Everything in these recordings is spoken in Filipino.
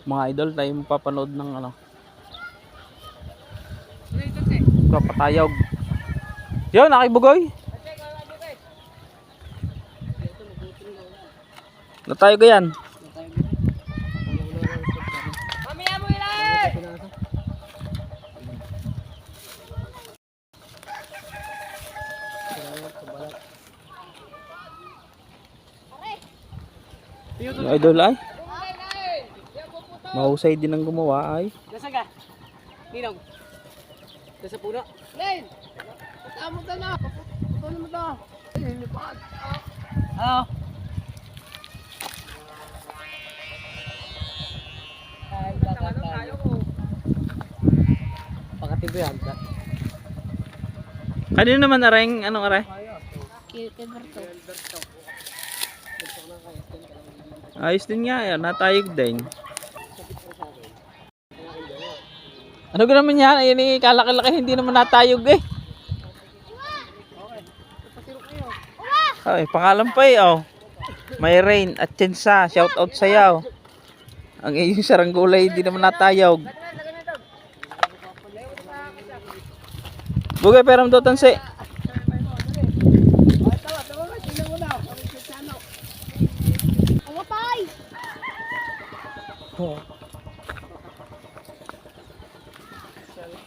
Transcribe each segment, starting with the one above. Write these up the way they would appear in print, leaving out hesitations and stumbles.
Mga idol, tayo mapapanood ng ano, kapatayog. Yun, nakibugoy. Natayog yan. Yung idol ay mahusay din ang gumawa ay. Nasaan ka? Ninong? Nasa puno? Len! Tama ka na! Paano mo ito? Lilipad! Oo. Ay, bakit tayo? Pakatibo yan. Kanino naman areng? Anong are? Kay Berto. Ayos din nga yan, natayog din. Ano ka naman yan? Ayun eh, kalaki-laki hindi naman natayog eh. Ay, pangalan pa eh oh. May Rain at Chensa, shout out sa'yo. Ang iyong saranggulay hindi naman natayog. Bugay peram do tansi.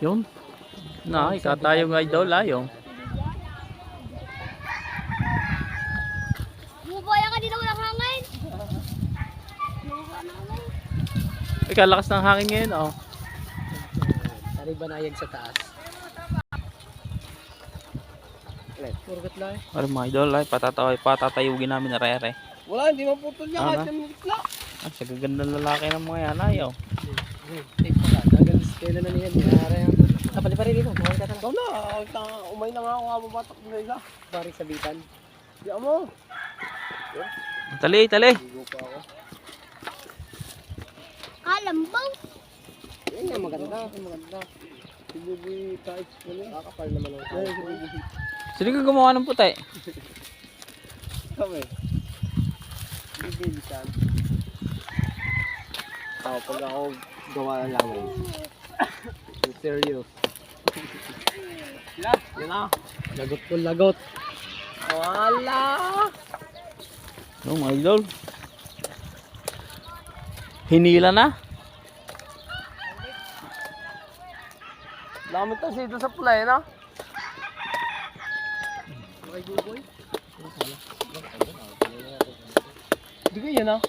Yun. Na, ikatayo ng idol ayo. Bubaya ka din ako ng hangin. Ikalakas ng hangin ngayon oh. Tari banayag sa taas. Purgat lang eh. Ay mga idol ay patatayugin namin na rere. Wala, hindi maputol niya kahit Ano? yung gitla. Ay, sa gagandang lalaki ng mga yan ayo. Tape pa ka. Dagan kailan na niyan. Dinara yan. Kapali pa rin dito. Bawal ka talaga. Ikaw na. Umay na nga ako kababatak na isa. Pari sabitan. Diyan mo. Tali, tali. Ligo pa ako. Kalambaw. Yan nga maganda. Maganda. Si Bubi kahit kakapal naman ang tao. Si Bubi. Sino ka gumawa ng puti? Kami. Bubi bisan. Pag ako gawa ng langoy. Serious. Yan na. Lagot po lagot. Wala. No mga idol. Hinila na. Lamit na siya doon sa pula na. Okay, Buboy. Hindi ko yan ah.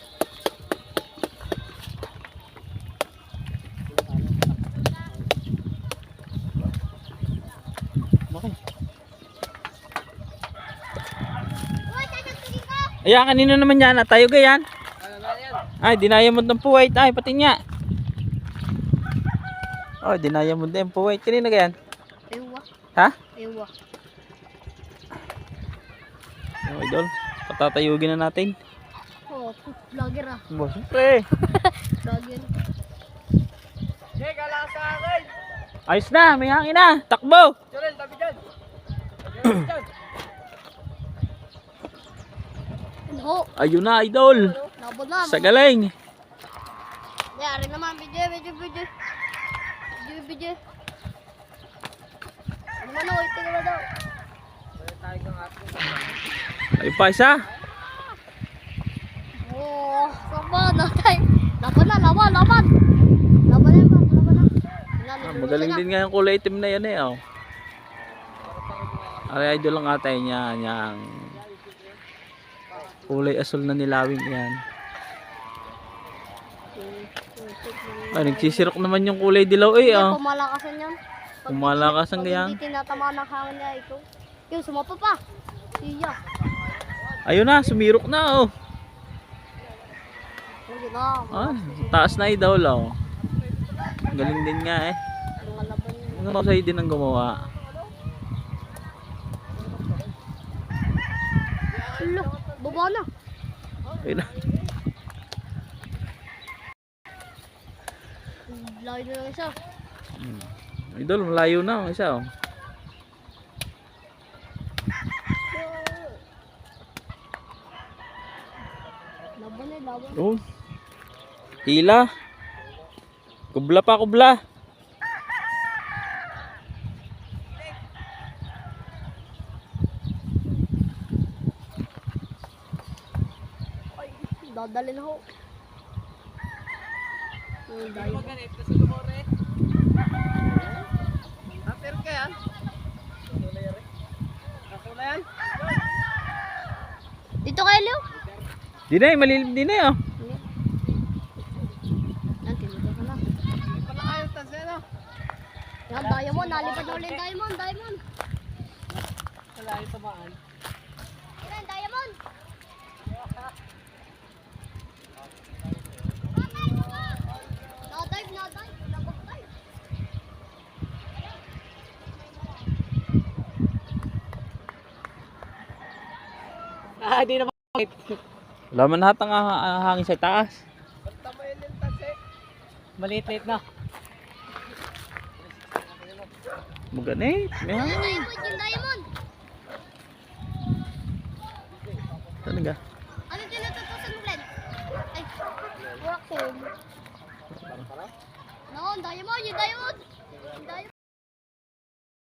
Ayan, kanino naman yan? Tayo ga yan? Ano na yan? Ay, dinayamod ng puwait. Ay, pati niya. Oh, dinayamod din ng puwait. Kanino ga yan? Ewa. Ha? Ewa. Oh, idol. Patatayugin na natin. Oh, vlogger ah. Bo, siyempre. Vlogger. Hey, kala sa akin! Ayos na, may hangin na. Takbo. Jorel, tabi dyan! Tabi dyan! Ano? Ayun na, idol. Nabod na. Sa galing. Yari naman. Video. Ano man ako? Ito na daw. Ay pa isa. Oh, sama na tayo. Laban na. Laban na. Magaling din nga yung kulay itim na yan eh. Oh. Ay, idol lang atay niya. Yang kulay asul na nilawing yan. Ay, nagsisirok naman yung kulay dilaw eh. Oh. Pumalakasan yan. Pumalakasan kaya. Hindi tinatama ng hangin niya ito. Yung sumapa pa. Siya. Ayun na, sumirok na oh. Hindi na. Ah, taas na idol oh. Galing din nga eh. Mga laban yun. Ano sa'yo din ang gumawa? Hello. Baba na. Ayun na. Layo na lang isa. Idol, malayo na ang isa oh. Laban. Oh. Hila. Kubla pa, kubla. Dadalhin ako. Dahil. Ganit, kasi lumore. Pero ka yan? Kasula yan? Dito kayo, Leo. Di na eh, malilim din na eh, oh. Yan, tinigil ka na. Pala kayo, tansi ano? Yan, diamond. Nalipad na ulit yung diamond. Diamond. Wala yung tamaan. Yan, diamond. Na-dive, na-dive. Nabag-dive. Di na bakit. Wala man lahat ang hangin sa taas. Tamayin yung tansi. Maliit-liit na. Maganit. May Yung hangin. diamond, yung diamond. Saan nga? Ano tinututusan mo, Glenn? Ay, rock home. No, diamond, yung diamond. Yung diamond.